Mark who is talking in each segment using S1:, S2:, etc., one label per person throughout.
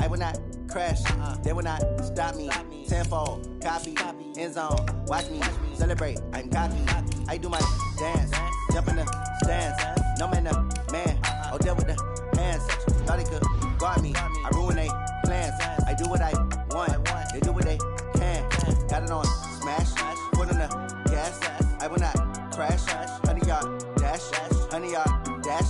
S1: I will not crash, they will not stop me. Tenfold, copy, end zone, watch me celebrate. I'm cocky, I do my dance, jump in the stands. No man, man, oh there with the hands. Thought he could guard me, I ruin they plans. I do what I want, they do what they can. Got it on smash, foot on the gas. I will not crash, 100-yard dash, 100-yard dash,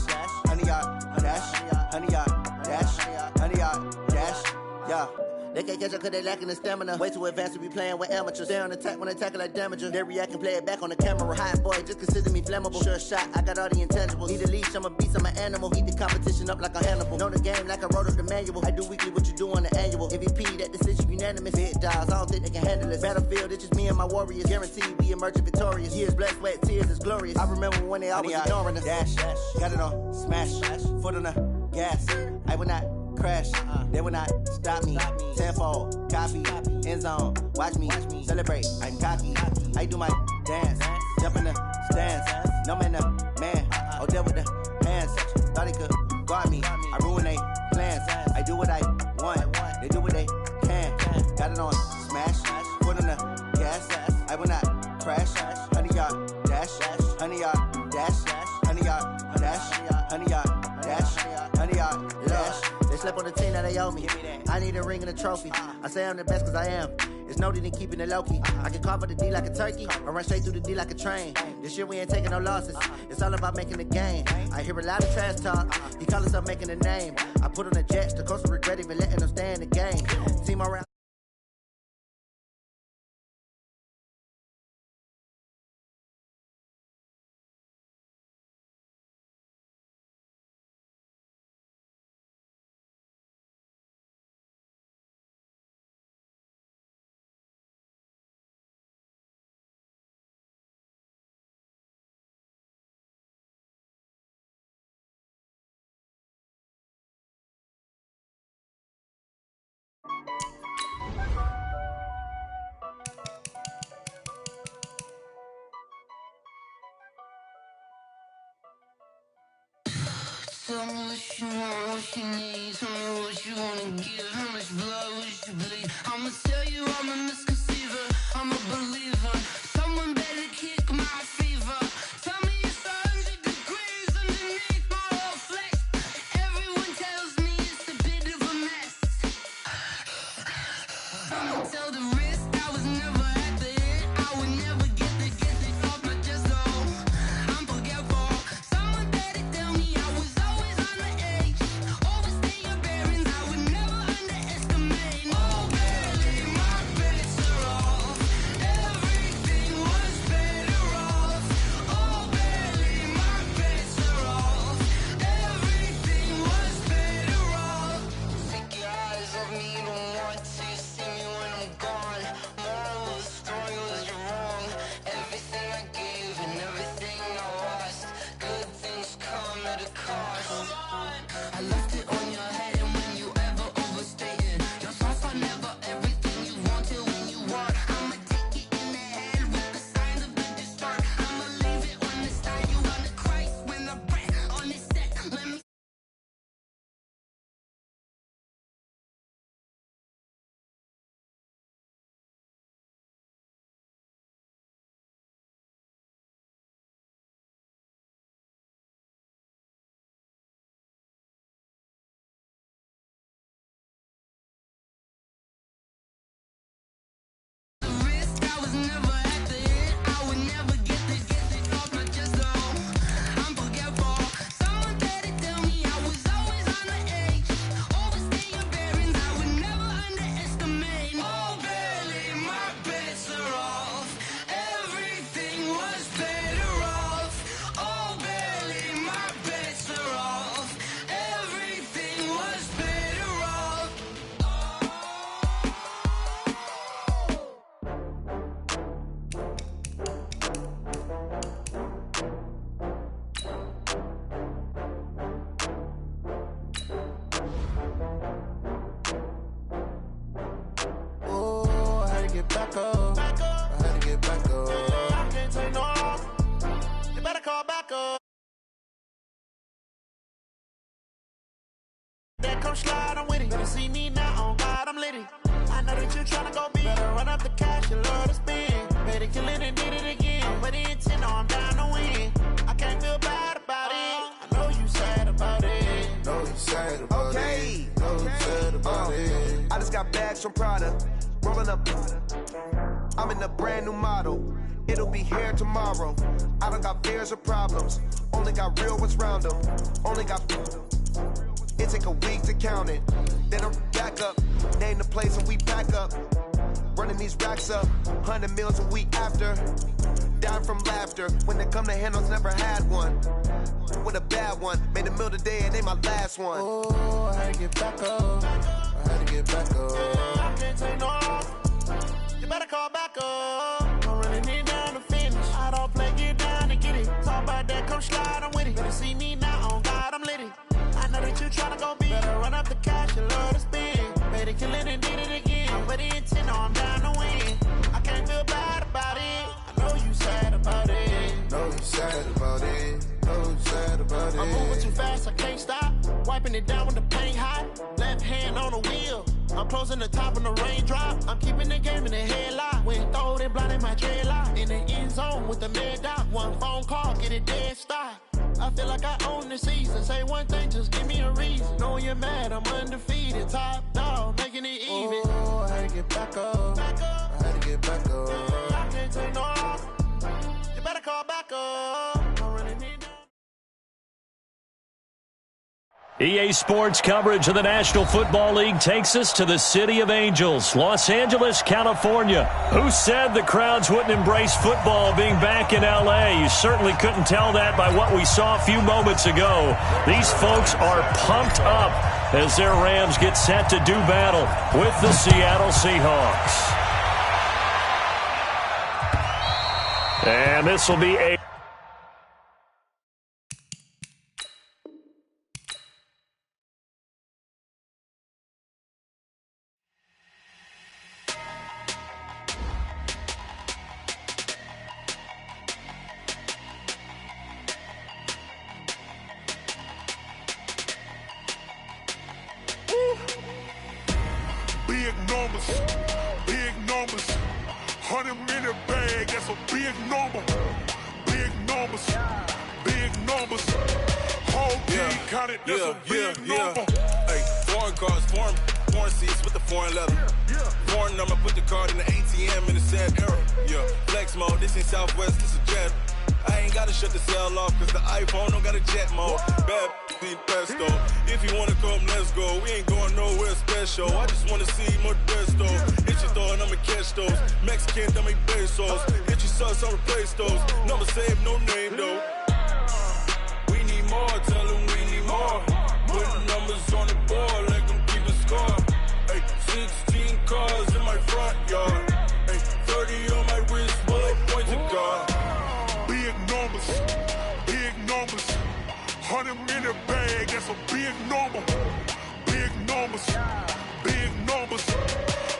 S1: 100-yard dash, 100-yard dash, 100-yard dash, yeah. They can't catch up cause they lacking the stamina. Way too advanced to be playing with amateurs. Stay on attack when they tackle like damager. They react and play it back on the camera. Hot boy, just consider me flammable. Sure shot, I got all the intangibles. Need a leash, I'm a beast, I'm an animal. Heat the competition up like a Hannibal. Know the game like I wrote up the manual. I do weekly what you do on the annual. MVP, that decision unanimous. Big dogs, I don't think they can handle this. Battlefield, it's just me and my warriors. Guaranteed we emerging victorious. Years, blood, sweat, tears, it's glorious. I remember when they always ignoring us. Dash, got it on smash, foot on the gas. I will not crash, they will not stop me. Tenfold, copy, end zone, watch me celebrate. I'm cocky, I do my dance, jump in the stands. No man, man, oh there with the hands. Thought he could guard me, I ruin they plans. I do what I want, they do what they can. Got it on smash, foot on the gas. I will not crash, 100-yard dash, 100-yard dash, 100-yard dash, 100-yard dash, 100-yard dash. They slept on the team that they owe me. I need a ring and a trophy. I say I'm the best cause I am. It's noted in keeping it low-key. I can carve up the D like a turkey or run straight through the D like a train. This year we ain't taking no losses. It's all about making the game. I hear a lot of trash talk. He call himself making a name. I put on the Jets. The coach will regret even letting them stay in the game. Team around.
S2: Tell me what you want, what you need. Tell me what you wanna give. How much blood would you bleed? I'ma tell you I'm a misconceiver. I'm a believer. Someone better kick my fever. Tell me it's 100 degrees underneath my whole flesh. Everyone tells me it's a bit of a mess. I'ma tell the risk I was never at the end. I would never get it off my chest though. I'm forgetful. Someone better tell me I was always on the edge. Overstay your bearings, I would never underestimate. Oh, barely my bets are off. Everything was better off. Oh, barely my bets are off. Everything was better off. Take your eyes off me, don't want to see me when I'm gone. Moral of the story was you're wrong. Everything I gave and everything I lost. Good things come at a cost. I left it on your head, and when you ever overstay it, your thoughts are never everything you wanted when you want. I'ma take it in the head with the signs of the distort. I'ma leave it on the side. You on the Christ when the breath on this set. Let me. The risk I was never at the end. I would never get it off my chest though. I'm forgetful. Someone better tell me I was always on the edge. Overstay your bearings, I would never underestimate. Oh, barely my bets are off. Everything was better off. Oh, barely my bets are off. Everything was better off.
S3: Oh, I had to get back up. I had to get back up. I can't take no loss. You better call back up. That come slide, I'm with it. Better see me now. tryna go big. Better run up the cash, you love to spend. Better kill it and did it again. But the intent, no, I'm down to win. I can't feel bad about it. I know you sad about it.
S4: Know you sad about it. Know you sad about it.
S5: I just got bags from Prada. Rolling up. I'm in a brand new model. It'll be here tomorrow. I don't got fears or problems. Only got real ones round them. Only got. It take a week to count it. Then I'm back up. Name the place and we back up. Running these racks up. 100 meals a week after. Down from laughter. When they come to handles, never had one. With a bad one. Made a meal today and ain't my last one.
S3: Oh, I had to get back up.
S4: I had to get back up.
S3: I can't take no off. You better call back up. I'm running it down to finish. I don't play, get down to get it. Talk about that, come slide, I'm with it. Better see me now, on God, I'm lit it. I know that you tryna go big. Better run up the cash, you love to spend. Better kill it and did it again. But the intent, no, I'm down to win. I can't feel bad about it. I know you sad about it.
S4: Know you sad about it. Know you sad about it.
S3: I'm moving too fast, I can't stop. Wiping it down with the paint hot. Left hand on the wheel. I'm closing the top on the raindrop. I'm keeping the game in the headlock. When throwed and blinded my dreadlock. In the end zone with the mad dot. One phone call, get it dead stop. I feel like I own the season. Say one thing, just give me a reason. Knowing you're mad, I'm undefeated. Top dog, making it even.
S4: Oh, I had to get back up. I had to get back up.
S3: I can't take no off. You better call back up. I'm running it down.
S6: EA Sports coverage of the National Football League takes us to the City of Angels, Los Angeles, California. Who said the crowds wouldn't embrace football being back in L.A.? You certainly couldn't tell that by what we saw a few moments ago. These folks are pumped up as their Rams get set to do battle with the Seattle Seahawks. And this will be a
S7: Big numbers, 100-minute bag, that's a big number. Big numbers, whole team counted, that's a big number.
S8: Hey, foreign cars, foreign seats with the foreign leather. Foreign number, put the card in the ATM in the sad era. Yeah, flex mode, this ain't Southwest, this a jet. I ain't gotta shut the cell off, cause the iPhone don't got a jet mode. Bad need pesto. If you wanna come, let's go. We ain't going nowhere special. I just wanna see more Modesto. Hit your throw and I'ma catch those. Mexican, that make pesos. Hit your sauce, I'll replace those. Number saved, no name though. We need more, tell them we need more. Putting numbers on the board, let them keep a score. Hey, 16 cars in my front yard. Hey, 30 on my wrist, bullet points of God.
S7: Big numbers, 100-minute bag, that's a big number. Big numbers,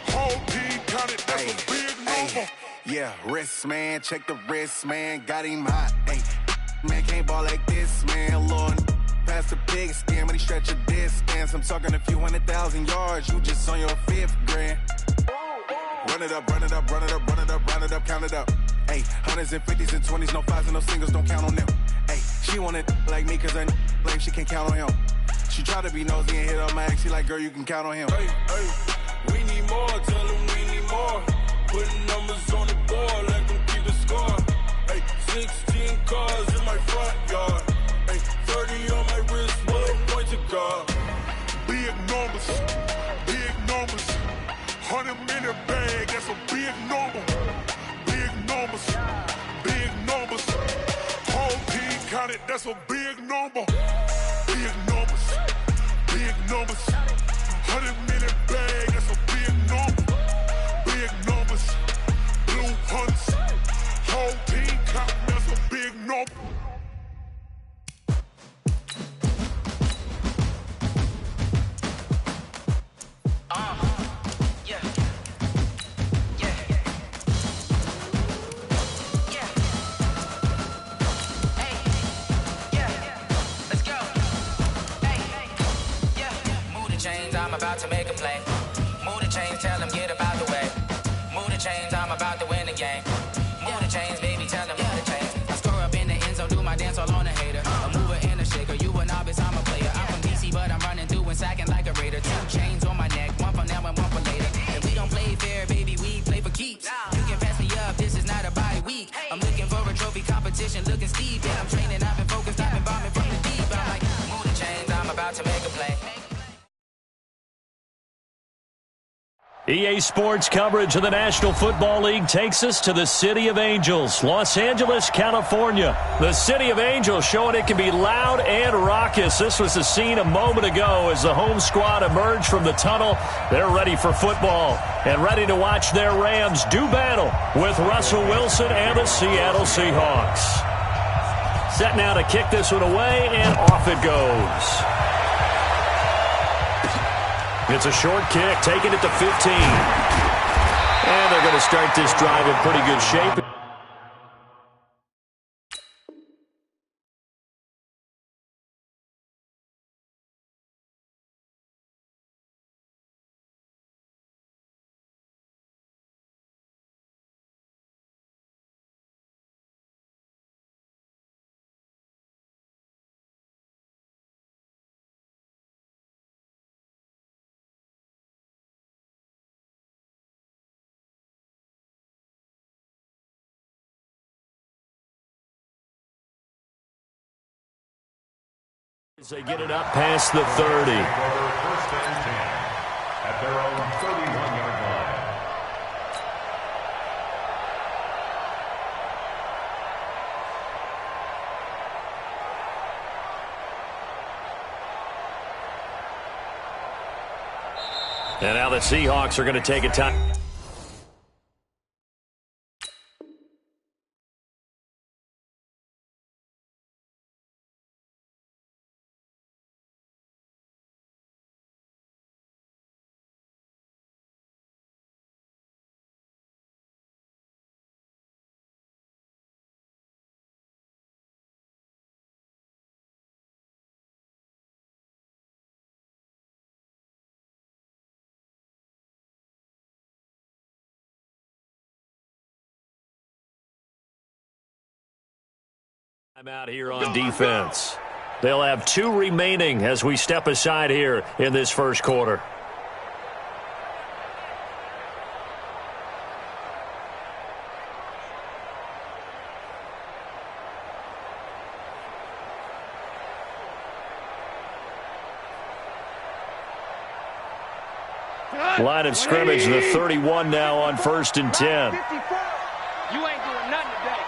S7: whole team counted, that's a big number.
S5: Yeah, wrist man, check the wrist man, got him hot. Ay, man can't ball like this, man. Lord, past the big skin, when he stretch a distance. I'm talking a few 100,000 yards, you just on your 5th grand. Run it up, count it up. Ay, hundreds and 50s and 20s, no 5s and no singles, don't count on them. Ay, she want it like me, cause her lame, she can't count on him. She try to be nosy and hit up my ex, she like, girl, you can count on him.
S8: Hey, we need more, tell them we need more. Putting numbers on the board, let them keep a score. Hey, 16 cars in my front yard. Hey, 30 on my wrist, bullet points of God.
S7: Big numbers, 100-minute bag, that's a big number. Big numbers, whole team counted, that's a big number. Big numbers, 100-minute bag, that's a big number. Big numbers, blue hunts, whole team counting, that's a big number.
S2: I'm about to make a play. Move the chains, tell them get about the way.
S6: EA Sports coverage of the National Football League takes us to the City of Angels, Los Angeles, California. The City of Angels showing it can be loud and raucous. This was the scene a moment ago as the home squad emerged from the tunnel. They're ready for football and ready to watch their Rams do battle with Russell Wilson and the Seattle Seahawks. Set now to kick this one away, and off it goes. It's a short kick, taking it to 15. And they're going to start this drive in pretty good shape. As they get it up past the 30.
S9: First and 10 at their own 31-yard line.
S6: And now the Seahawks are going to take a time. I'm out here on defense. They'll have 2 remaining as we step aside here in this first quarter. Line of scrimmage, the 31 now on 1st and 10.
S10: You ain't doing nothing today.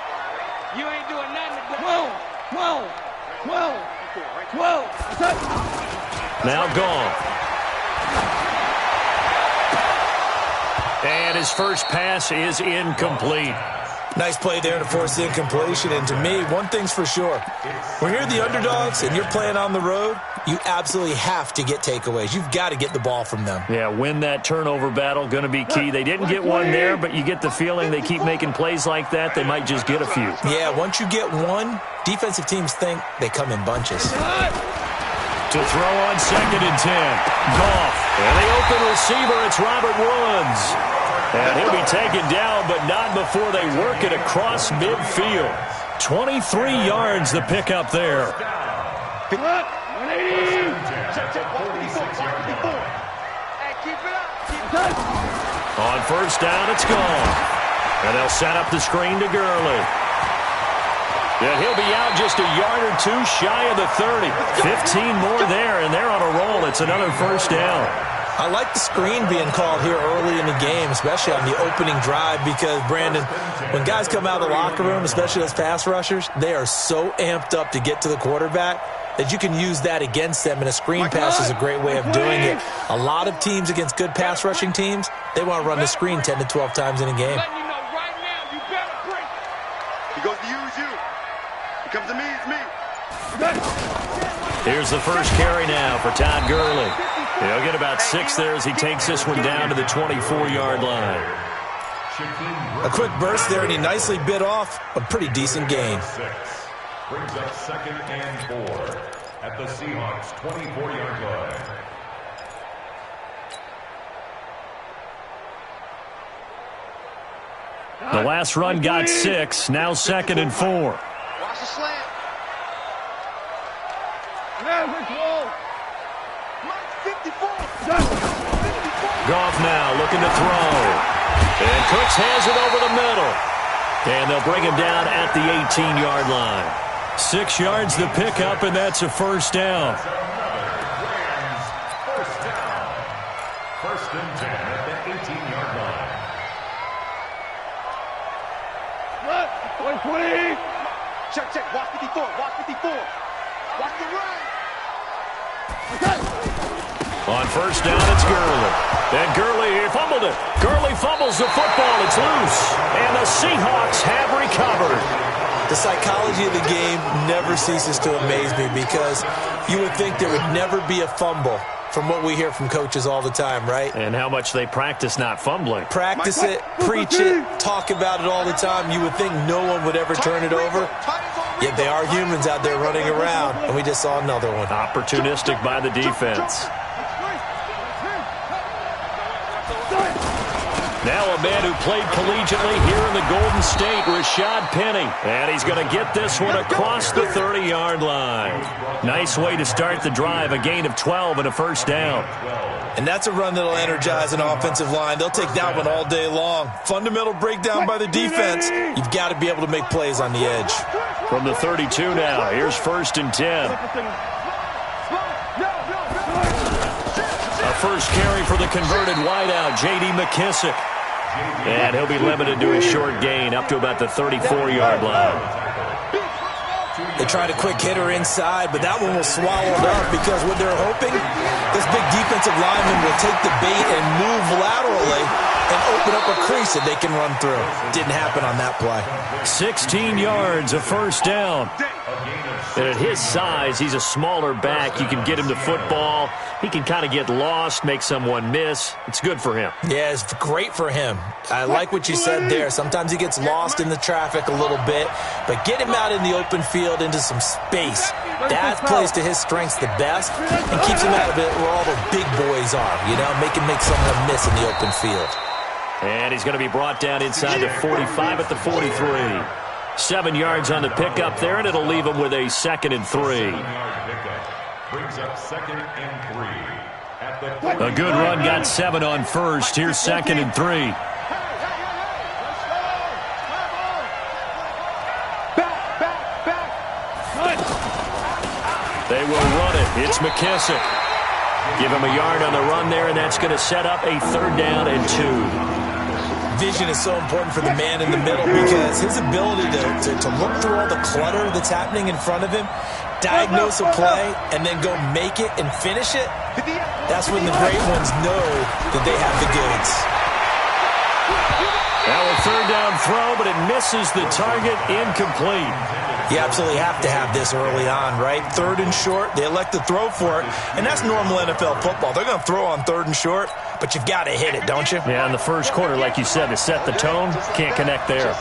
S10: You ain't doing nothing today. 12.
S6: Now gone. And his first pass is incomplete.
S11: Nice play there to force the incompletion. And to me, one thing's for sure. When you're the underdogs and you're playing on the road, you absolutely have to get takeaways. You've got to get the ball from them.
S6: Yeah, win that turnover battle, going to be key. They didn't get one there, but you get the feeling they keep making plays like that, they might just get a few.
S11: Yeah, once you get one, defensive teams think they come in bunches.
S6: To throw on 2nd and 10. Goff. And the open receiver, it's Robert Woods. And he'll be taken down, but not before they work it across midfield. 23 yards the pickup there. On 1st down, it's gone. And they'll set up the screen to Gurley. Yeah, he'll be out just a yard or 2 shy of the 30. 15 more there, and they're on a roll. It's another 1st down.
S11: I like the screen being called here early in the game, especially on the opening drive, because, Brandon, when guys come out of the locker room, especially those pass rushers, they are so amped up to get to the quarterback that you can use that against them, and a screen pass is a great way of doing it. A lot of teams against good pass rushing teams, they want to run the screen 10 to 12 times in a game.
S10: He goes to use you. He comes to me, it's me.
S6: Here's the first carry now for Todd Gurley. He'll get about 6 there as he takes this one down to the 24-yard line.
S11: A quick burst there, and he nicely bit off a pretty decent gain.
S9: Brings up 2nd and 4 at the Seahawks' 24-yard line.
S6: The last run got 6, now 2nd and 4.
S10: Watch the slant.
S6: Goff now looking to throw. And Cooks has it over the middle. And they'll bring him down at the 18-yard line. 6 yards the pickup, and that's a 1st down.
S9: First and 10 at the 18-yard line.
S10: What? 20. Check. Watch 54. Watch 54. Watch the run.
S6: On first down, it's Gurley. And Gurley, he fumbled it. Gurley fumbles the football. It's loose. And the Seahawks have recovered.
S11: The psychology of the game never ceases to amaze me because you would think there would never be a fumble from what we hear from coaches all the time, right?
S6: And how much they practice not fumbling.
S11: Practice it, preach it, talk about it all the time. You would think no one would ever turn it over. Yet they are humans out there running around, and we just saw another one.
S6: Opportunistic by the defense. Now a man who played collegiately here in the Golden State, Rashad Penny. And he's going to get this one across the 30-yard line. Nice way to start the drive, a gain of 12 and a first down.
S11: And that's a run that'll energize an offensive line. They'll take that one all day long. Fundamental breakdown by the defense. You've got to be able to make plays on the edge.
S6: From the 32 now, here's first and 10. A first carry for the converted wideout, J.D. McKissick. And he'll be limited to a short gain up to about the 34-yard line.
S11: They tried a quick hitter inside, but that one was swallowed up because what they're hoping, this big defensive lineman will take the bait and move laterally and open up a crease that they can run through. Didn't happen on that play.
S6: 16 yards, a first down. And at his size, he's a smaller back. You can get him to football. He can kind of get lost, make someone miss. It's good for him.
S11: Yeah, it's great for him. I like what you said there. Sometimes he gets lost in the traffic a little bit, but get him out in the open field into some space. That plays to his strengths the best and keeps him out of it where all the big boys are, you know, make someone miss in the open field.
S6: And he's going to be brought down inside the 45 at the 43. 7 yards on the pickup there, and it'll leave him with a 2nd and 3.
S9: Brings up 2nd and 3.
S6: A good run got 7 on first. Here's 2nd and 3. They will run it. It's McKissick. Give him a yard on the run there, and that's going to set up a 3rd down and 2.
S11: Vision is so important for the man in the middle because his ability to look through all the clutter that's happening in front of him, diagnose a play, and then go make it and finish it, that's when the great ones know that they have the goods.
S6: Now a 3rd down throw, but it misses the target, incomplete.
S11: You absolutely have to have this early on, right? 3rd and short, they elect to throw for it, and that's normal NFL football. They're going to throw on 3rd and short, but you've got to hit it, don't you?
S6: Yeah, in the first quarter, like you said, to set the tone, can't connect there.
S10: 58,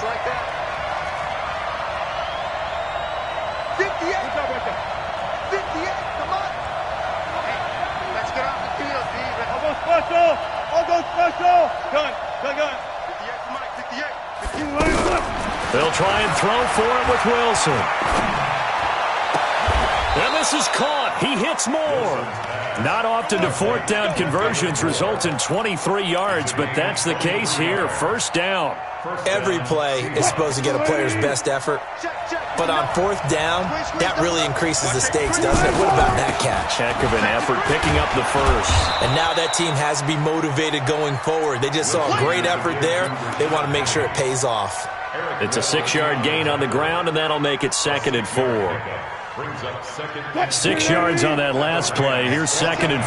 S10: come on. Hey, let's get off the field, Steve. I'll go special. Gun. 58, come on, 58.
S6: They'll try and throw for it with Wilson. And this is caught. He hits more. Not often do 4th down conversions result in 23 yards, but that's the case here. 1st down.
S11: Every play is supposed to get a player's best effort, but on 4th down, that really increases the stakes, doesn't it? What about that catch?
S6: Heck of an effort picking up the first.
S11: And now that team has to be motivated going forward. They just saw a great effort there. They want to make sure it pays off.
S6: It's a 6-yard gain on the ground, and that'll make it 2nd and 4. 6 yards on that last play. Here's 2nd and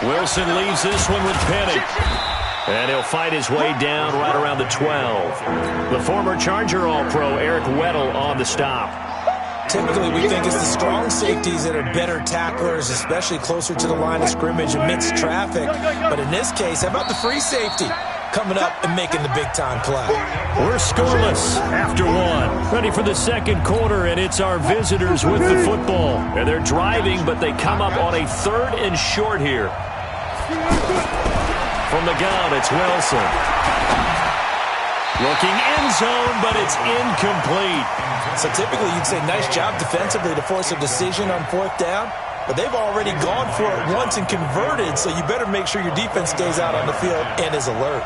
S6: 4. Wilson leaves this one with Penny. And he'll fight his way down right around the 12. The former Charger All-Pro Eric Weddle on the stop.
S11: Typically, we think it's the strong safeties that are better tacklers, especially closer to the line of scrimmage amidst traffic. But in this case, how about the free safety coming up and making the big-time play?
S6: We're scoreless after 1. Ready for the 2nd quarter, and it's our visitors with the football. And they're driving, but they come up on a 3rd and short here. From the gun, it's Wilson. Looking end zone, but it's incomplete.
S11: So typically you'd say nice job defensively to force a decision on 4th down, but they've already gone for it once and converted, so you better make sure your defense stays out on the field and is alert.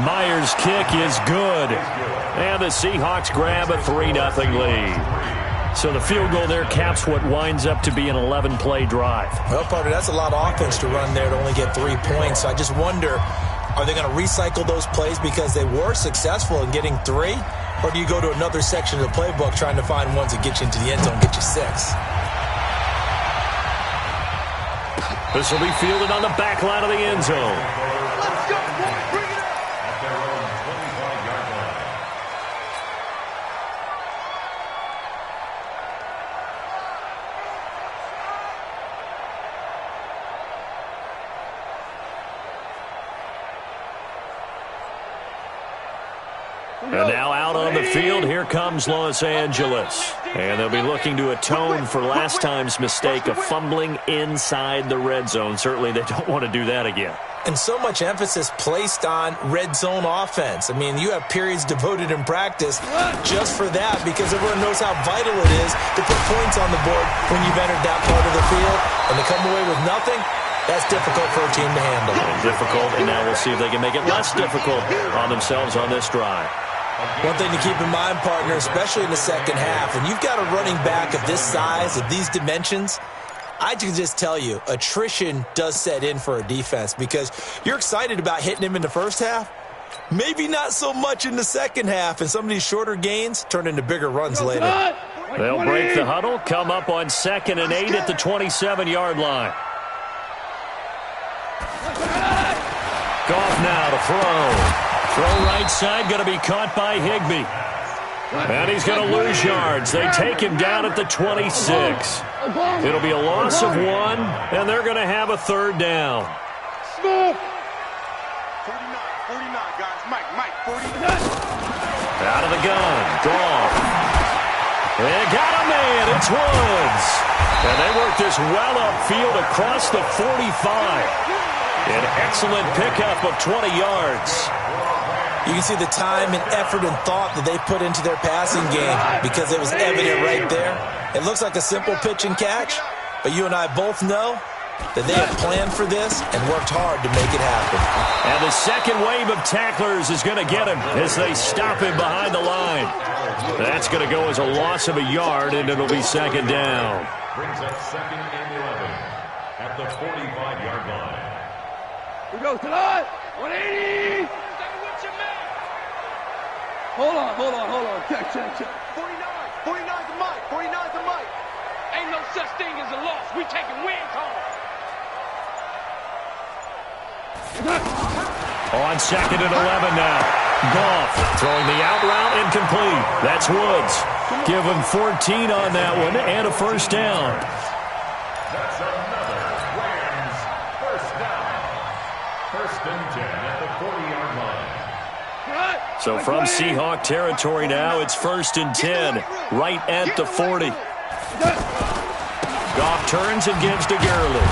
S6: Myers' kick is good. And the Seahawks grab a 3-0 lead. So the field goal there caps what winds up to be an 11-play drive.
S11: Well, partner, that's a lot of offense to run there to only get 3 points. So I just wonder, are they going to recycle those plays because they were successful in getting 3? Or do you go to another section of the playbook trying to find ones that get you into the end zone and get you 6?
S6: This will be fielded on the back line of the end zone.
S10: Let's go, boy. Bring it up.
S9: At their own 25-yard line.
S6: And now out on the field, here comes Los Angeles. And they'll be looking to atone for last time's mistake of fumbling inside the red zone. Certainly they don't want to do that again.
S11: And so much emphasis placed on red zone offense. I mean, you have periods devoted in practice just for that because everyone knows how vital it is to put points on the board when you've entered that part of the field. And to come away with nothing, that's difficult for a team to handle.
S6: Difficult, and now we'll see if they can make it less difficult on themselves on this drive.
S11: One thing to keep in mind, partner, especially in the second half, when you've got a running back of this size, of these dimensions, I can just tell you, attrition does set in for a defense because you're excited about hitting him in the first half. Maybe not so much in the second half, and some of these shorter gains turn into bigger runs later.
S6: They'll break the huddle, come up on 2nd and 8 at the 27-yard line. Goff now to throw. Throw right side, going to be caught by Higbee. And he's going to lose yards. They take him down at the 26. It'll be a loss of 1, and they're going to have a 3rd down.
S10: 49, guys. Mike, 49.
S6: Out of the gun, Goff. They got a man, it's Woods. And they work this well upfield across the 45. An excellent pickup of 20 yards.
S11: You can see the time and effort and thought that they put into their passing game because it was evident right there. It looks like a simple pitch and catch, but you and I both know that they have planned for this and worked hard to make it happen.
S6: And the second wave of tacklers is going to get him as they stop him behind the line. That's going to go as a loss of a yard, and it'll be 2nd down.
S9: Brings up 2nd and 11 at the 45-yard line.
S10: We go tonight. 180. Hold on. Check. 49 to Mike. 49 to Mike.
S12: Ain't no such thing as a loss. We taking wins home.
S6: On 2nd and 11 now. Goff throwing the out route incomplete. That's Woods. Give him 14 on that one and a 1st down.
S9: That's another Rams 1st down. 1st and 10 at the 40-yard line.
S6: So from Seahawk territory now, it's 1st and 10, right at the 40. Goff turns and gives to Gurley.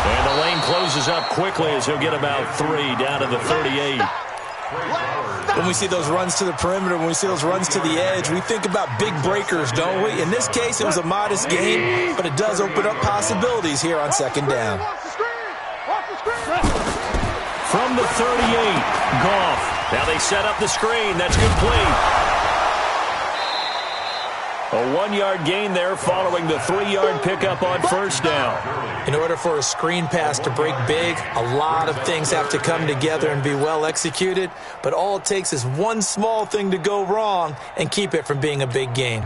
S6: And the lane closes up quickly as he'll get about 3 down to the 38.
S11: When we see those runs to the perimeter, when we see those runs to the edge, we think about big breakers, don't we? In this case, it was a modest gain, but it does open up possibilities here on 2nd down.
S6: From the 38, Goff. Now they set up the screen. That's complete. A 1-yard gain there following the 3-yard pickup on 1st down.
S11: In order for a screen pass to break big, a lot of things have to come together and be well executed, but all it takes is one small thing to go wrong and keep it from being a big gain.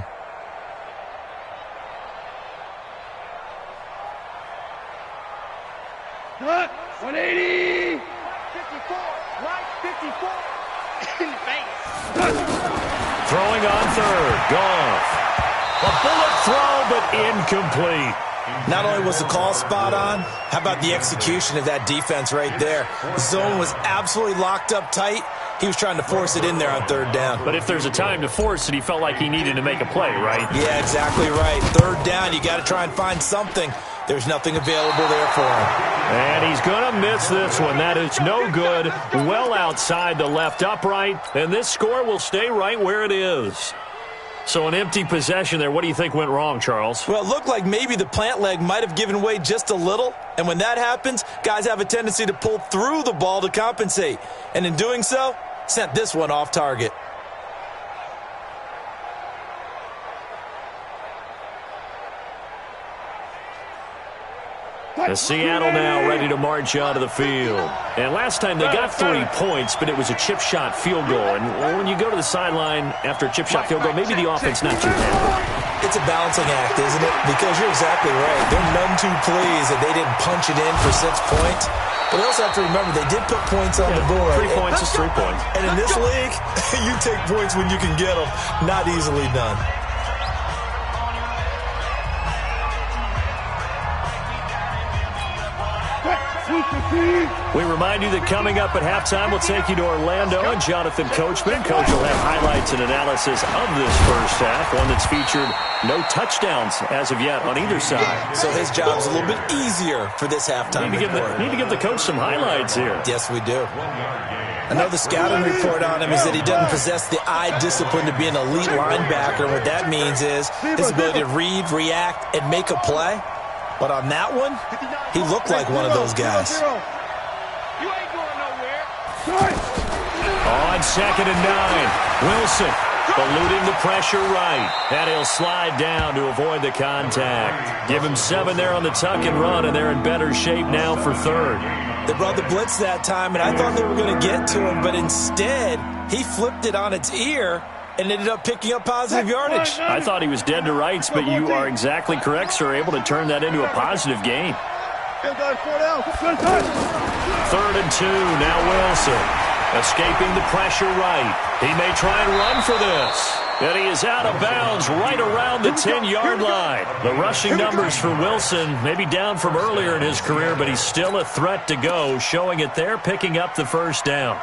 S10: Cut. 180.
S12: 54. Right 54. In the face.
S6: Throwing on 3rd. Goff. A bullet throw, but incomplete.
S11: Not only was the call spot on, how about the execution of that defense right there? The zone was absolutely locked up tight. He was trying to force it in there on 3rd down.
S6: But if there's a time to force it, he felt like he needed to make a play, right?
S11: Yeah, exactly right. 3rd down, you got to try and find something. There's nothing available there for him.
S6: And he's going to miss this one. That is no good. Well outside the left upright. And this score will stay right where it is. So an empty possession there. What do you think went wrong, Charles?
S11: Well, it looked like maybe the plant leg might have given way just a little. And when that happens, guys have a tendency to pull through the ball to compensate. And in doing so, sent this one off target.
S6: The Seattle now ready to march onto the field. And last time they got 3 points, but it was a chip shot field goal. And when you go to the sideline after a chip shot field goal, maybe the offense not too happy.
S11: It's a balancing act, isn't it? Because you're exactly right. They're none too pleased that they didn't punch it in for 6 points. But they also have to remember they did put points on the board.
S6: 3 points is 3 points.
S11: And in this league, you take points when you can get them. Not easily done.
S6: We remind you that coming up at halftime, we'll take you to Orlando and Jonathan Coachman. Coach will have highlights and analysis of this first half, one that's featured no touchdowns as of yet on either side.
S11: So his job's a little bit easier for this halftime report.
S6: Need to give the coach some highlights here.
S11: Yes, we do. I know the scouting report on him is that he doesn't possess the eye discipline to be an elite linebacker. What that means is his ability to read, react, and make a play. But on that one, he looked like one of those guys.
S12: You ain't going nowhere.
S6: On 2nd and 9, Wilson eluding the pressure right. And he'll slide down to avoid the contact. Give him 7 there on the tuck and run, and they're in better shape now for 3rd.
S11: They brought the blitz that time, and I thought they were going to get to him, but instead, he flipped it on its ear and ended up picking up positive yardage.
S6: I thought he was dead to rights, but you are exactly correct, sir. Able to turn that into a positive gain. 3rd and 2, now Wilson. Escaping the pressure right. He may try and run for this. And he is out of bounds right around the 10-yard line. The rushing numbers for Wilson may be down from earlier in his career, but he's still a threat to go, showing it there, picking up the first down.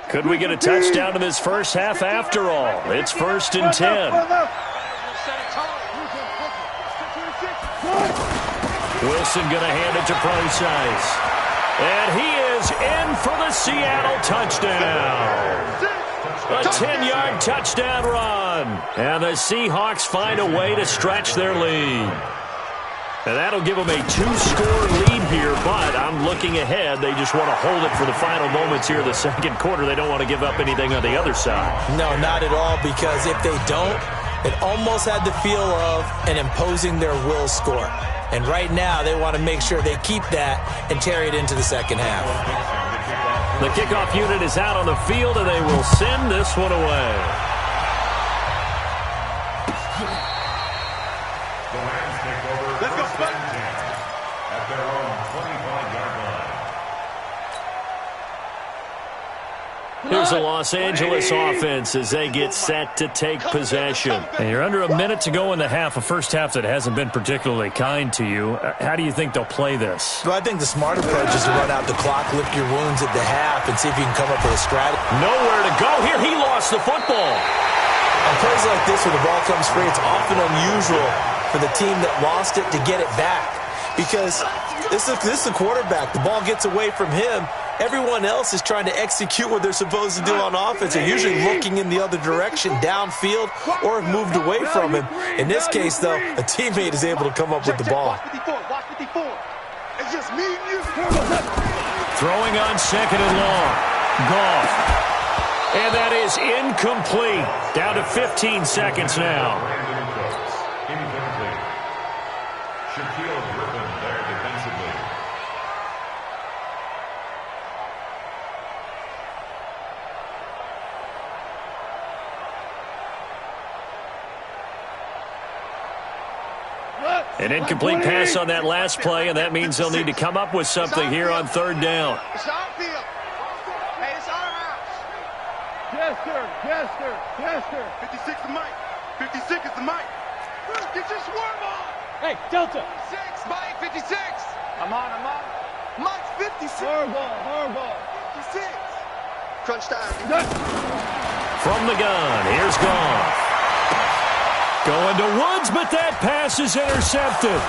S6: Could we get a touchdown in this first half after all? It's 1st and 10. Wilson going to hand it to Procise. And he is in for the Seattle touchdown. A 10-yard touchdown run. And the Seahawks find a way to stretch their lead. And that'll give them a 2-score lead here, but I'm looking ahead. They just want to hold it for the final moments here in the second quarter. They don't want to give up anything on the other side.
S11: No, not at all, because if they don't, it almost had the feel of an imposing their will score. And right now, they want to make sure they keep that and carry it into the second half.
S6: The kickoff unit is out on the field, and they will send this one away.
S10: Let's go, Spike.
S9: At their own 25-yard line.
S6: Here's the Los Angeles offense as they get set to take possession. And you're under a minute to go in the half, a first half that hasn't been particularly kind to you. How do you think they'll play this?
S11: Well, I think the smart approach is to run out the clock, lick your wounds at the half, and see if you can come up with a strategy.
S6: Nowhere to go here. He lost the football.
S11: On plays like this where the ball comes free, it's often unusual for the team that lost it to get it back. Because this is the quarterback. The ball gets away from him. Everyone else is trying to execute what they're supposed to do on offense. They're usually looking in the other direction, downfield, or have moved away from him. In this case, though, a teammate is able to come up with the ball.
S10: It's just me and you.
S6: Throwing on 2nd and long. Goff. And that is incomplete. Down to 15 seconds now.
S9: Incomplete. Shaquille Griffin there defensively.
S6: An incomplete pass on that last play, and that means they'll need to come up with something here on 3rd down.
S10: It's our field. Hey, it's our house.
S12: Yes, sir. Yes, sir. Yes, sir.
S10: 56 the mic. 56 is the mic. Get your swerve on.
S12: Hey, Delta.
S10: 6, Mike, 56.
S12: I'm on.
S10: Mike's 56.
S12: Horrible.
S10: 56. Crunch time.
S6: From the gun, here's Goff. Going to Woods, but that pass is intercepted.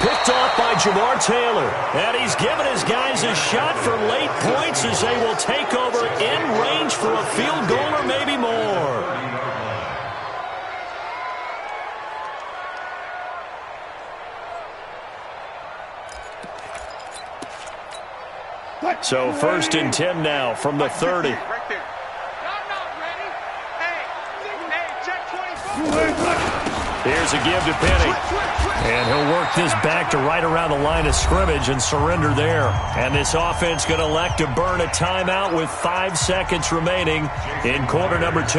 S6: Picked off by Jamar Taylor. And he's given his guys a shot for late points as they will take over in range for a field goal or maybe more. So 1st and 10 now from the 30.
S10: Right there. I'm not ready. Hey, check 24.
S6: Here's a give to Penny. And he'll work this back to right around the line of scrimmage and surrender there. And this offense going to elect to burn a timeout with 5 seconds remaining in quarter number 2.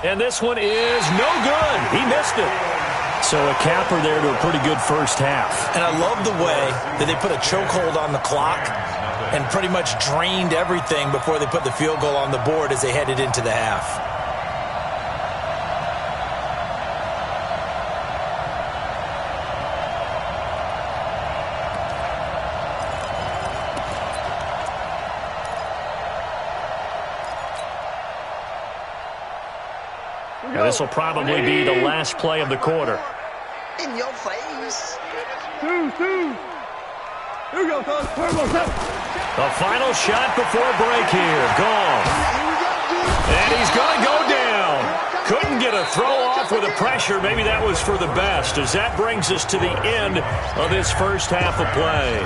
S6: And this one is no good. He missed it. So a capper there to a pretty good first half.
S11: And I love the way that they put a chokehold on the clock and pretty much drained everything before they put the field goal on the board as they headed into the half.
S6: And this will probably be the last play of the quarter.
S2: In your face.
S12: Two. Here we go, son.
S6: The final shot before break here. Gone. And he's going to go down. Couldn't get a throw off with the pressure. Maybe that was for the best, as that brings us to the end of this first half of play.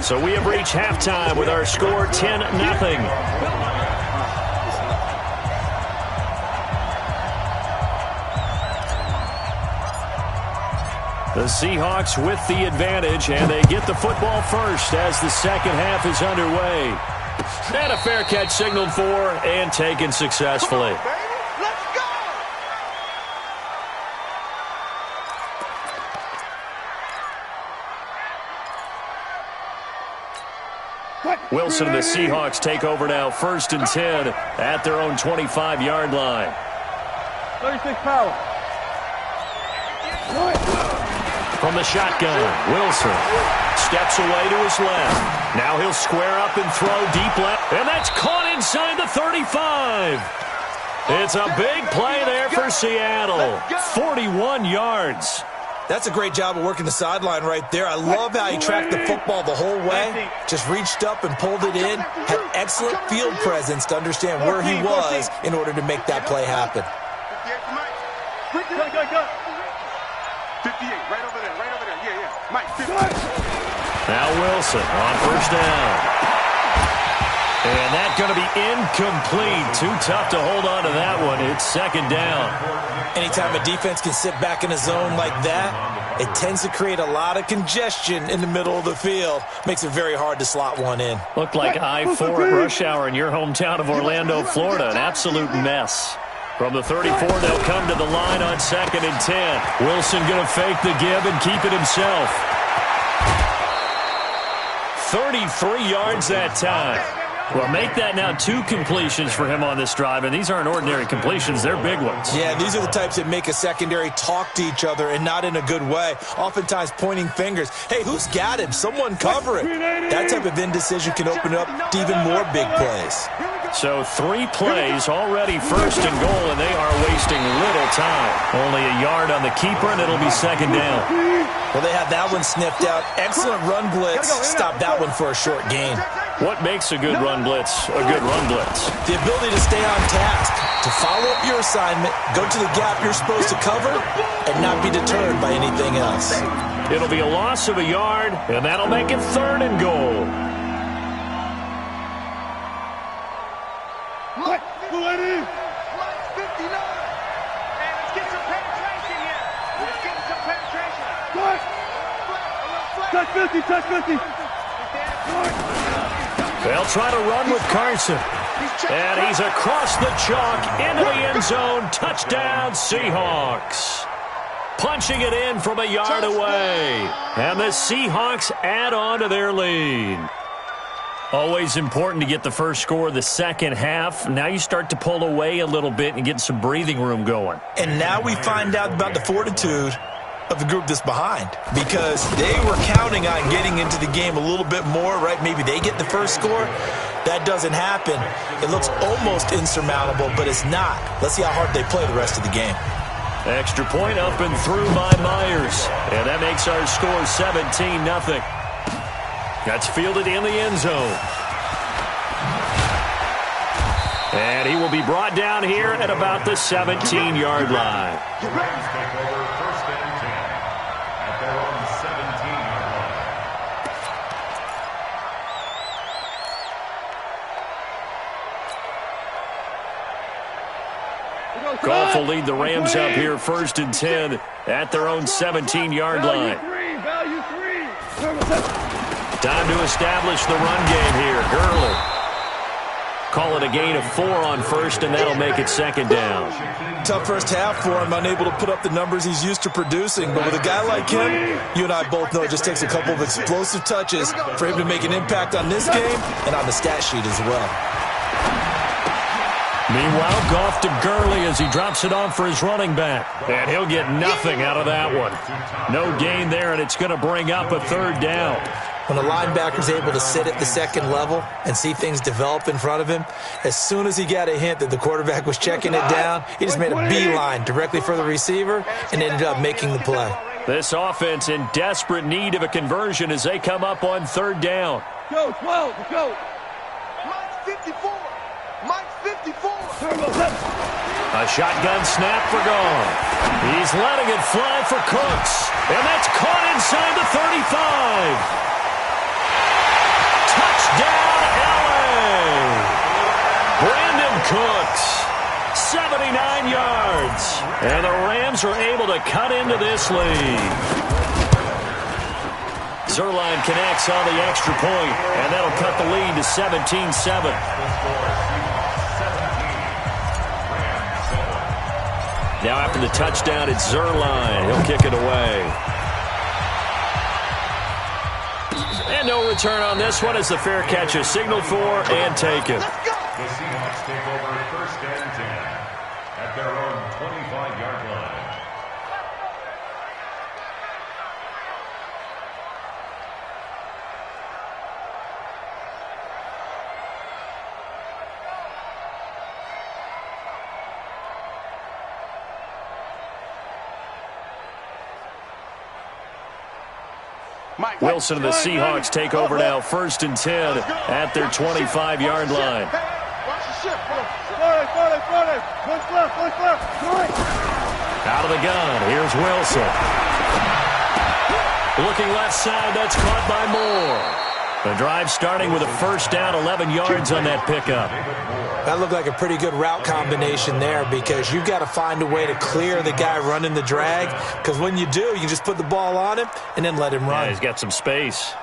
S6: So we have reached halftime with our score 10-0. The Seahawks with the advantage, and they get the football first as the second half is underway. And a fair catch signaled for and taken successfully. Wilson and the Seahawks take over now, 1st and 10 at their own 25-yard line.
S12: 36 power.
S6: From the shotgun, Wilson steps away to his left. Now he'll square up and throw deep left. And that's caught inside the 35. It's a big play there for Seattle. 41 yards.
S11: That's a great job of working the sideline right there. I love how he tracked the football the whole way. Just reached up and pulled it in. Had excellent field presence to understand where he was in order to make that play happen.
S10: 58, right over there. Yeah. Mike, 50.
S6: Now Wilson on 1st down. And that's going to be incomplete. Too tough to hold on to that one. It's 2nd down.
S11: Anytime a defense can sit back in a zone like that, it tends to create a lot of congestion in the middle of the field. Makes it very hard to slot one in.
S6: Looked like I-4 at rush hour in your hometown of Orlando, Florida. An absolute mess. From the 34, they'll come to the line on 2nd and 10. Wilson going to fake the give and keep it himself. 33 yards that time. Well, make that now 2 completions for him on this drive, and these aren't ordinary completions. They're big ones.
S11: Yeah, these are the types that make a secondary talk to each other and not in a good way, oftentimes pointing fingers. Hey, who's got him? Someone cover it. That type of indecision can open up to even more big plays.
S6: So 3 plays already 1st and goal, and they are wasting little time. Only a yard on the keeper, and it'll be 2nd down.
S11: Well, they had that one sniffed out. Excellent run blitz. Stop that one for a short gain.
S6: What makes a good run blitz a good run blitz?
S11: The ability to stay on task, to follow up your assignment, go to the gap you're supposed to cover, and not be deterred by anything else.
S6: It'll be a loss of a yard, and that'll make it 3rd and goal.
S12: Mike, 59.
S10: Hey, let's get some penetration here. Let's get some penetration.
S12: Touch 50, touch 50.
S6: They'll try to run with Carson. And he's across the chalk into the end zone. Touchdown, Seahawks. Punching it in from a yard away. And the Seahawks add on to their lead. Always important to get the first score of the second half. Now you start to pull away a little bit and get some breathing room going.
S11: And now we find out about the fortitude of the group that's behind, because they were counting on getting into the game a little bit more, right? Maybe they get the first score. That doesn't happen. It looks almost insurmountable, but it's not. Let's see how hard they play the rest of the game.
S6: Extra point up and through by Myers. And that makes our score 17-0. That's fielded in the end zone. And he will be brought down here at about the 17-yard line.
S9: Rams take over 1st and 10 at their own 17-yard line.
S6: will lead the Rams up here 1st and 10 at their own 17-yard line.
S12: Value three.
S6: Time to establish the run game here. Gurley. Call it a gain of 4 on 1st, and that'll make it 2nd down.
S11: Tough first half for him, unable to put up the numbers he's used to producing. But with a guy like him, you and I both know it just takes a couple of explosive touches for him to make an impact on this game and on the stat sheet as well.
S6: Meanwhile, Goff to Gurley as he drops it off for his running back. And he'll get nothing out of that one. No gain there, and it's going to bring up a 3rd down.
S11: When a linebacker's able to sit at the 2nd level and see things develop in front of him, as soon as he got a hint that the quarterback was checking it down, he just made a beeline directly for the receiver and ended up making the play.
S6: This offense in desperate need of a conversion as they come up on 3rd down.
S12: Go, 12, go.
S5: Mike's 54. Mike's 54.
S6: A shotgun snap for Goff. He's letting it fly for Cooks. And that's caught inside the 35. Touchdown, LA! Brandon Cooks, 79 yards. And the Rams are able to cut into this lead. Zerline connects on the extra point, and that'll cut the lead to 17-7. Now after the touchdown, it's Zerline. He'll kick it away. And no return on this one as the fair catch is signaled for and taken.
S9: The Seahawks take over 1st and 10 at their own 25-yard line.
S6: Wilson and the Seahawks take over now 1st and 10 at their 25-yard line. Out of the gun, here's Wilson. Looking left side, that's caught by Moore. The drive starting with a 1st down, 11 yards on that pickup.
S11: That looked like a pretty good route combination there because you've got to find a way to clear the guy running the drag, because when you do, you can just put the ball on him and then let him run.
S6: Yeah, he's got some space.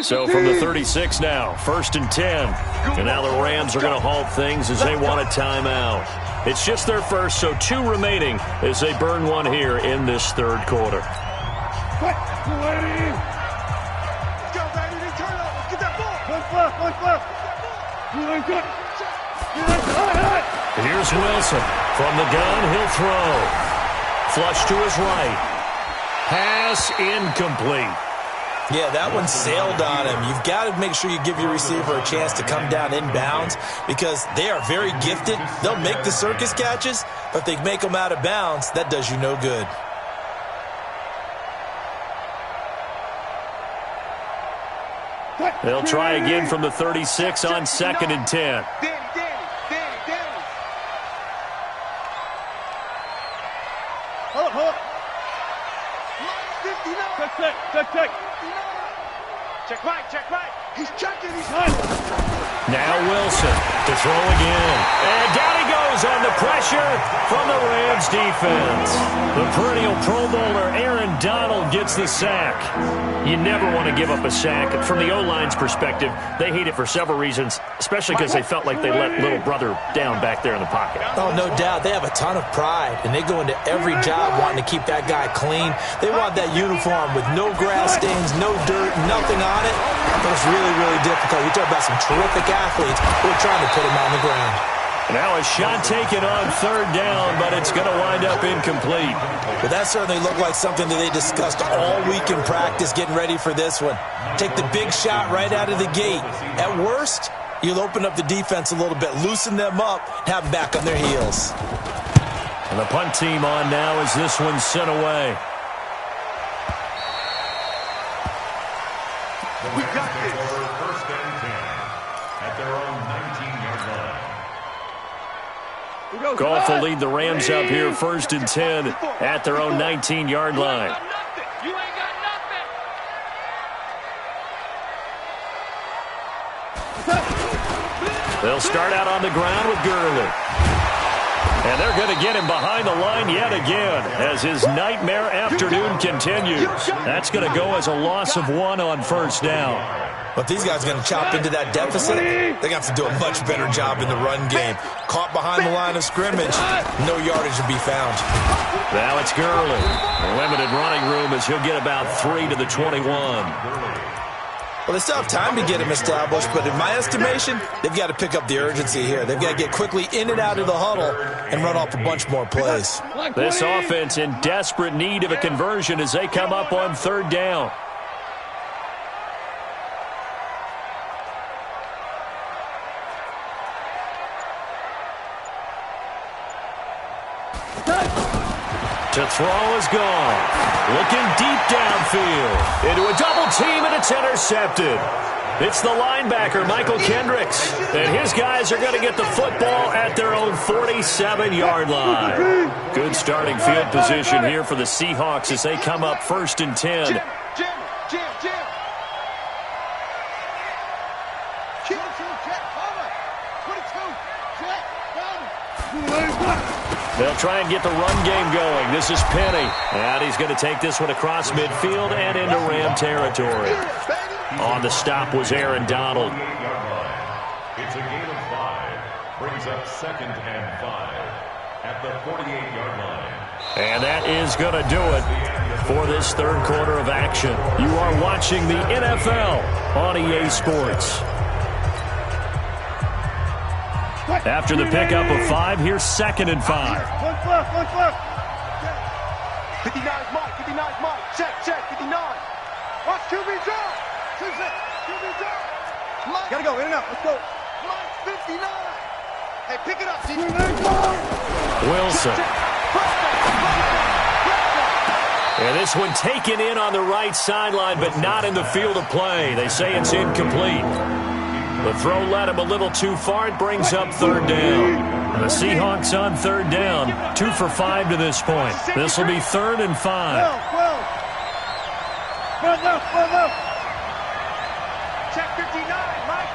S6: So from the 36 now, 1st and 10. And now the Rams are going to halt things as they want a timeout. It's just their first, so 2 remaining as they burn one here in this 3rd quarter. Here's Wilson. From the gun, he'll throw. Flush to his right. Pass incomplete.
S11: Yeah, that one sailed on him. You've got to make sure you give your receiver a chance to come down inbounds because they are very gifted. They'll make the circus catches, but if they make them out of bounds, that does you no good.
S6: They'll try again from the 36 on 2nd and 10.
S12: Check right. He's checking. He's hot.
S6: Now Wilson to throw again. And down he goes on the pressure from the Rams defense. The perennial Pro Bowler Aaron Donald gets the sack. You never want to give up a sack. From the O-line's perspective, they hate it for several reasons, especially because they felt like they let little brother down back there in the pocket.
S11: Oh, no doubt. They have a ton of pride, and they go into every job wanting to keep that guy clean. They want that uniform with no grass stains, no dirt, nothing on it. But it's really, really difficult. We talk about some terrific athletes who are trying to put him on the ground.
S6: Now a shot taken on 3rd down, but it's going to wind up incomplete.
S11: But that certainly looked like something that they discussed all week in practice getting ready for this one. Take the big shot right out of the gate. At worst, you'll open up the defense a little bit, loosen them up, and have them back on their heels.
S6: And the punt team on now as this one's sent away.
S9: We got this. Over 1st and 10 at their own 19-yard line.
S6: Goff will lead the Rams up here 1st and 10 at their own 19-yard line. They'll start out on the ground with Gurley. And they're going to get him behind the line yet again as his nightmare afternoon continues. That's going to go as a loss of 1 on first down.
S11: But these guys are going to chop into that deficit. They're going to have to do a much better job in the run game. Caught behind the line of scrimmage, no yardage to be found.
S6: Now it's Gurley. Limited running room as he'll get about 3 to the 21.
S11: Well, they still have time to get him established, but in my estimation, they've got to pick up the urgency here. They've got to get quickly in and out of the huddle and run off a bunch more plays.
S6: This offense in desperate need of a conversion as they come up on third down. To throw is gone. Looking deep downfield. Into a double team, and it's intercepted. It's the linebacker, Michael Kendricks. And his guys are going to get the football at their own 47-yard line. Good starting field position here for the Seahawks as they come up 1st and 10.
S10: Jim.
S6: They'll try and get the run game going. This is Penny. And he's going to take this one across midfield and into Ram territory. On the stop was Aaron Donald.
S9: It's a gain of 5. Brings up 2nd and 5 at the 48-yard line.
S6: And that is going to do it for this third quarter of action. You are watching the NFL on EA Sports. After the pickup of 5, here's 2nd and 5.
S10: One clock. 59's Mike. Check, 59. Watch QB draw. QB draw. Mike. Gotta go, in and out. Let's go. Mike, 59. Hey, pick it up, CJ.
S6: Wilson. And this one taken in on the right sideline, but not in the field of play. They say it's incomplete. The throw led him a little too far. It brings up third down. The Seahawks on third down. 2 for 5 to this point. This will be 3rd and 5.
S10: Front left. Check 59, Mike.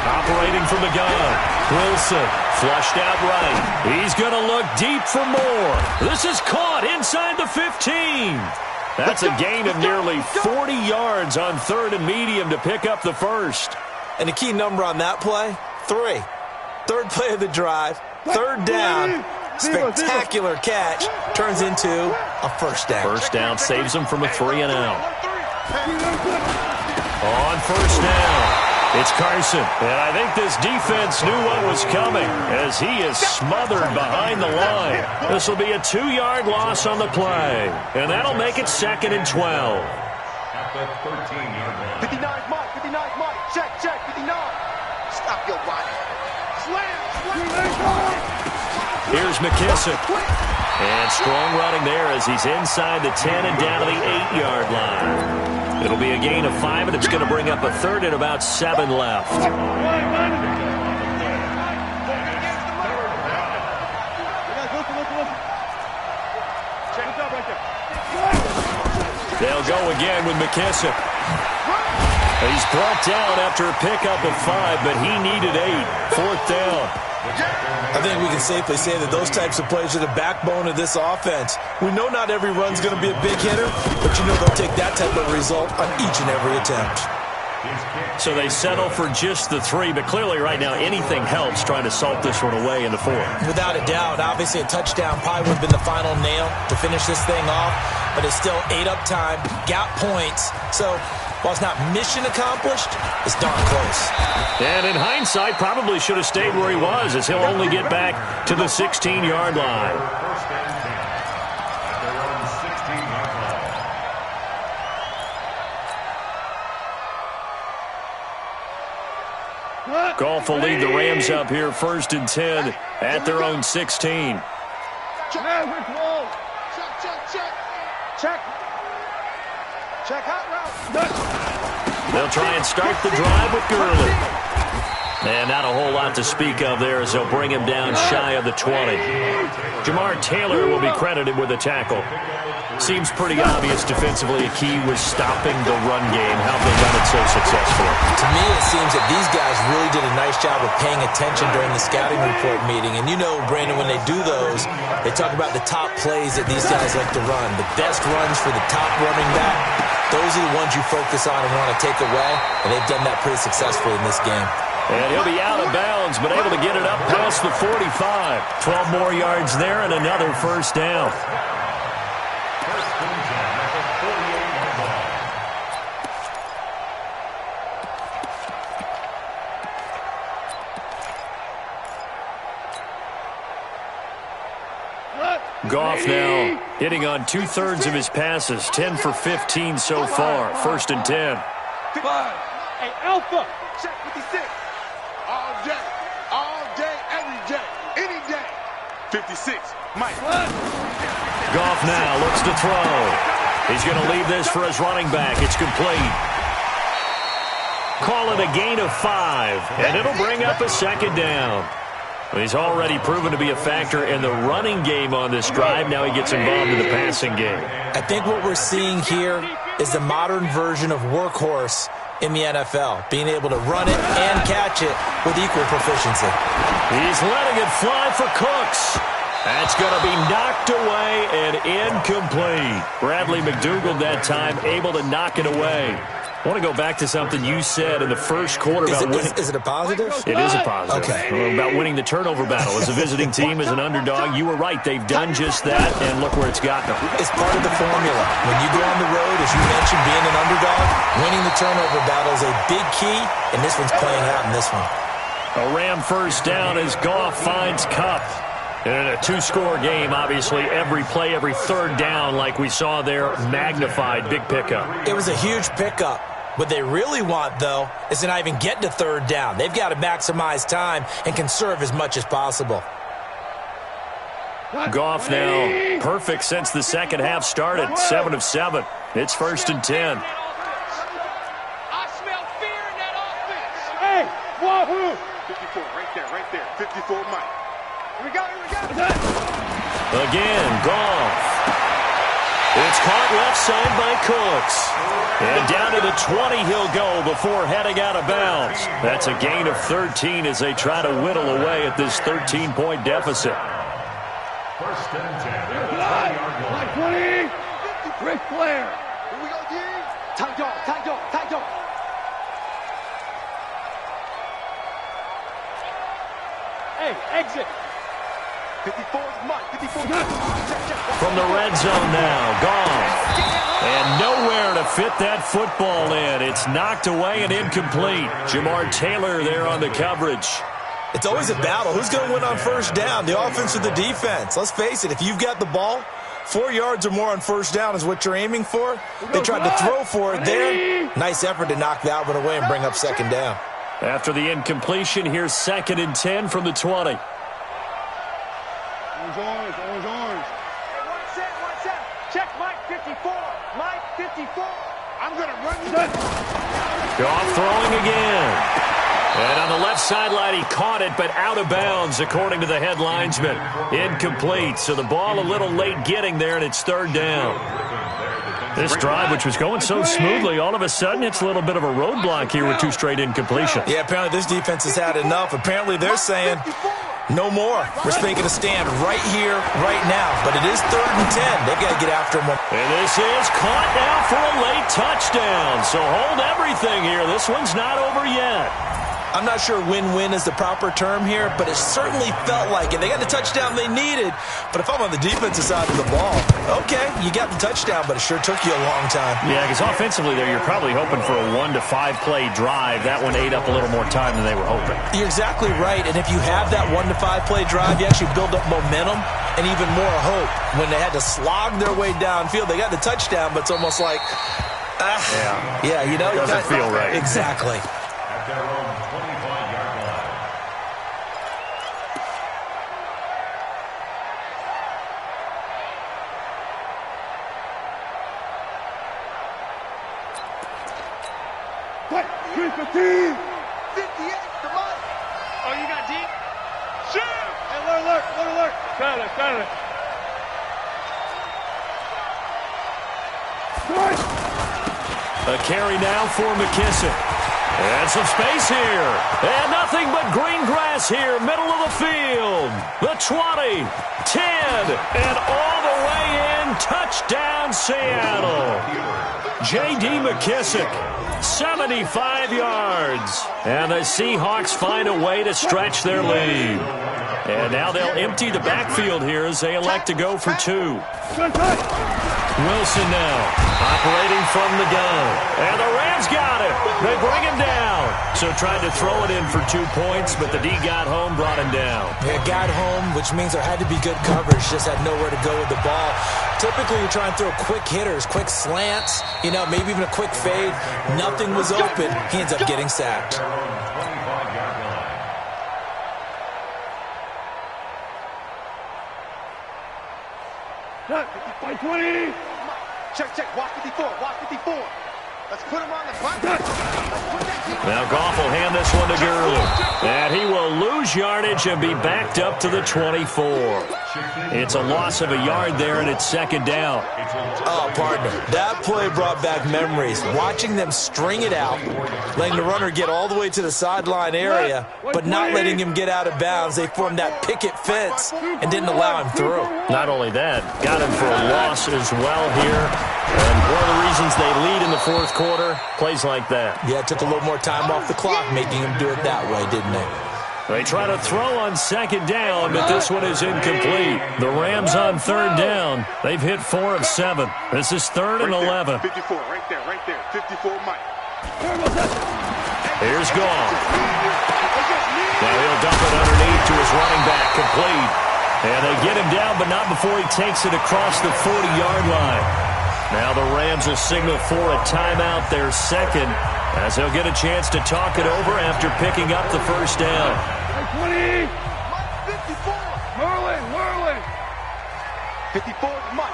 S6: Operating from the gun. Wilson flushed out right. He's going to look deep for more. This is caught inside the 15. That's a gain of nearly 40 yards on 3rd and medium to pick up the first.
S11: And the key number on that play, 3. Third play of the drive, 3rd down, spectacular catch, turns into a first down.
S6: First down saves them from a 3 and out. On first down, it's Carson. And I think this defense knew what was coming as he is smothered behind the line. This will be a 2-yard loss on the play. And that'll make it 2nd and 12.
S9: At the 13-yard line.
S10: 59's Mike. Check, 59. Stop your body. Slam.
S6: Here's McKissick. And strong running there as he's inside the 10 and down to the 8-yard line. It'll be a gain of 5, and it's going to bring up a 3rd and about 7 left. They'll go again with McKissick. He's brought down after a pickup of 5, but he needed 8. 4th down.
S11: I think we can safely say that those types of plays are the backbone of this offense. We know not every run's going to be a big hitter, but you know they'll take that type of result on each and every attempt.
S6: So they settle for just the 3, but clearly right now anything helps trying to salt this one away in the 4th.
S11: Without a doubt, obviously a touchdown probably would have been the final nail to finish this thing off, but it's still 8 up time, got points, so while it's not mission accomplished, it's darn close.
S6: And in hindsight, probably should have stayed where he was as he'll only get back to the 16-yard line.
S9: First and 10 at their own 16-yard line.
S6: Goff will lead the Rams up here 1st and 10 at their own 16.
S10: Check hot route.
S6: They'll try and start the drive with Gurley. And not a whole lot to speak of there as they'll bring him down shy of the 20. Jamar Taylor will be credited with a tackle. Seems pretty obvious defensively a key was stopping the run game. How have they done it so successfully?
S11: To me, it seems that these guys really did a nice job of paying attention during the scouting report meeting. And you know, Brandon, when they do those, they talk about the top plays that these guys like to run. The best runs for the top running back, those are the ones you focus on and want to take away. And they've done that pretty successfully in this game.
S6: And he'll be out of bounds, but able to get it up past the 45. 12 more yards there and another first down. Goff now hitting on 2/3 of his passes, 10 for 15 so far. 1st and 10.
S12: Hey, Alpha, check 56.
S7: All day, every day, any day. 56, Mike.
S6: Goff now looks to throw. He's going to leave this for his running back. It's complete. Call it a gain of 5, and it'll bring up a 2nd down. He's already proven to be a factor in the running game on this drive. Now he gets involved in the passing game.
S11: I think what we're seeing here is the modern version of workhorse in the NFL, being able to run it and catch it with equal proficiency.
S6: He's letting it fly for Cooks. That's going to be knocked away and incomplete. Bradley McDougald that time able to knock it away. I want to go back to something you said in the first quarter about winning.
S11: Is it a positive?
S6: It is a positive.
S11: Okay.
S6: About winning the turnover battle. As a visiting team, as an underdog, you were right. They've done just that, and look where it's gotten them.
S11: It's part of the formula. When you go on the road, as you mentioned, being an underdog, winning the turnover battle is a big key, and this one's playing out in this one.
S6: A Ram first down as Goff finds Kupp. And in a 2-score game, obviously, every play, every 3rd down, like we saw there, magnified. Big pickup.
S11: It was a huge pickup. What they really want, though, is to not even get to 3rd down. They've got to maximize time and conserve as much as possible.
S6: Goff now perfect since the second half started. 7 of 7. It's 1st and 10.
S12: I smell fear in that offense. Hey, wahoo!
S7: 54, right there. 54, Mike.
S12: Here we go.
S6: Again, Goff. It's caught left side by Cooks. And down to the 20 he'll go before heading out of bounds. That's a gain of 13 as they try to whittle away at this 13-point deficit.
S9: 1st and 10.
S12: Like 20. Ric Flair. Here we go, D. Tight dog. Hey, exit.
S10: 54 is Mike. 54.
S6: From the red zone now, Goff. And nowhere to fit that football in. It's knocked away and incomplete. Jamar Taylor there on the coverage.
S11: It's always a battle. Who's going to win on 1st down, the offense or the defense? Let's face it, if you've got the ball, 4 yards or more on 1st down is what you're aiming for. They tried to throw for it there. Nice effort to knock that one away and bring up 2nd down.
S6: After the incompletion, here's 2nd and 10 from the 20.
S12: Orange. Hey, one set. Check Mike 54. Mike 54.
S7: I'm going to run you.
S6: Goff throwing again. And on the left sideline, he caught it, but out of bounds, according to the head linesman. Incomplete. So the ball a little late getting there, and it's 3rd down. This drive, which was going so smoothly, all of a sudden it's a little bit of a roadblock here with 2 straight incompletions.
S11: Yeah, apparently this defense has had enough. Apparently they're saying no more. We're making a stand right here, right now. But it is 3rd and 10. They've got to get after him.
S6: And this is caught now for a late touchdown. So hold everything here. This one's not over yet.
S11: I'm not sure win-win is the proper term here, but it certainly felt like it. They got the touchdown they needed, but if I'm on the defensive side of the ball, okay, you got the touchdown, but it sure took you a long time.
S6: Yeah, because offensively there, you're probably hoping for a 1 to 5 play drive. That one ate up a little more time than they were hoping.
S11: You're exactly right, and if you have that 1 to 5 play drive, you actually build up momentum and even more hope. When they had to slog their way downfield, they got the touchdown, but it's almost like, yeah, you know,
S6: doesn't feel right.
S11: Exactly.
S9: At their own 25-yard line.
S12: What? 315.
S10: 58 to Mike.
S12: Oh, you got deep? Shoot! Hey, alert. Got it.
S6: A carry now for McKissick. And some space here. And nothing but green grass here, middle of the field. The 20, 10, and all the way in. Touchdown, Seattle. J.D. McKissick, 75 yards. And the Seahawks find a way to stretch their lead. And now they'll empty the backfield here as they elect to go for 2. Wilson now, operating from the gun. And the Rams got it. They bring him down. So tried to throw it in for 2 points, but the D got home, brought him down.
S11: Yeah, got home, which means there had to be good coverage. Just had nowhere to go with the ball. Typically, you're trying to throw quick hitters, quick slants, maybe even a quick fade. Nothing was open. He ends up getting sacked.
S12: By 20.
S10: Check. Watch 54. Let's put him on the clock.
S6: Now Goff will hand this one to Gurley. And he will lose yardage and be backed up to the 24. It's a loss of a yard there, and it's second down.
S11: Oh, partner, that play brought back memories. Watching them string it out, letting the runner get all the way to the sideline area, but not letting him get out of bounds. They formed that picket fence and didn't allow him through.
S6: Not only that, got him for a loss as well here. And one of the reasons they lead in the fourth quarter, plays like that.
S11: Yeah, it took a little more time off the clock, making him do it that way, didn't it?
S6: They try to throw on second down, but this one is incomplete. The Rams on third down. They've hit 4 of 7. This is 3rd and 11.
S12: 54, right there. 54, Mike.
S6: Here's Goff. Now he'll dump it underneath to his running back, complete. And they get him down, but not before he takes it across the 40-yard line. Now the Rams will signal for a timeout, their second, as they'll get a chance to talk it over after picking up the first down.
S12: 20. 54. Whirling.
S10: 54 is Mike.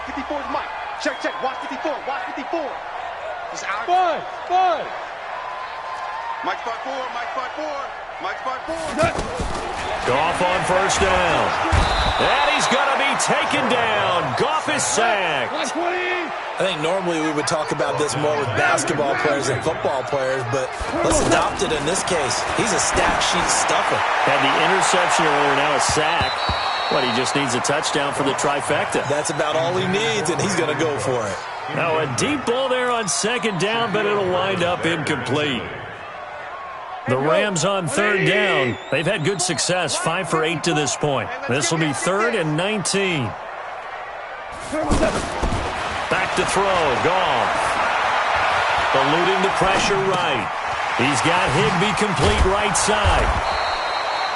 S10: Check. Watch 54. He's out.
S12: Five.
S10: Mike's 5-4.
S6: Goff on first down. And he's going to be taken down. Goff is sacked.
S12: 20.
S11: I think normally we would talk about this more with basketball players and football players, but let's adopt it in this case. He's a stat sheet stuffer.
S6: Had the interception earlier, now a sack. He just needs a touchdown for the trifecta.
S11: That's about all he needs, and he's going to go for it.
S6: Now a deep ball there on second down, but it'll wind up incomplete. The Rams on third down. They've had good success, 5 for 8 to this point. This will be 3rd and 19. Back to throw, Goff. Eluding the pressure right. He's got Higbee complete right side.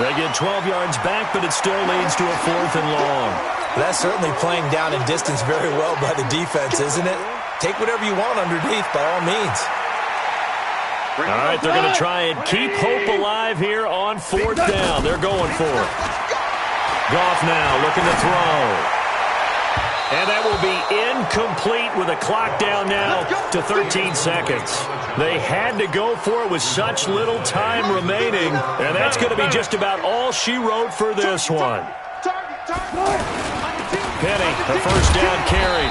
S6: They get 12 yards back, but it still leads to a 4th and long.
S11: That's certainly playing down in distance very well by the defense, isn't it? Take whatever you want underneath, by all means.
S6: All right, they're going to try and keep hope alive here on 4th down. They're going for it. Goff now looking to throw. And that will be incomplete with a clock down now to 13 seconds. They had to go for it with such little time remaining, and that's going to be just about all she wrote for this one. Penny, the first down carry.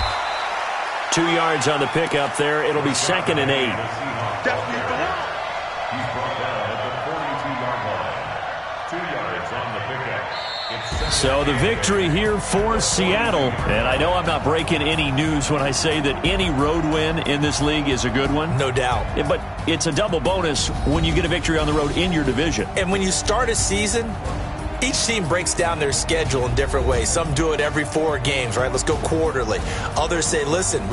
S6: 2 yards on the pickup there. It'll be 2nd and 8.
S9: He's brought down at the 42-yard line. 2 yards on the pickup.
S6: So the victory here for Seattle. And I know I'm not breaking any news when I say that any road win in this league is a good one.
S11: No doubt.
S6: But it's a double bonus when you get a victory on the road in your division.
S11: And when you start a season, each team breaks down their schedule in different ways. Some do it every 4 games, right? Let's go quarterly. Others say, listen,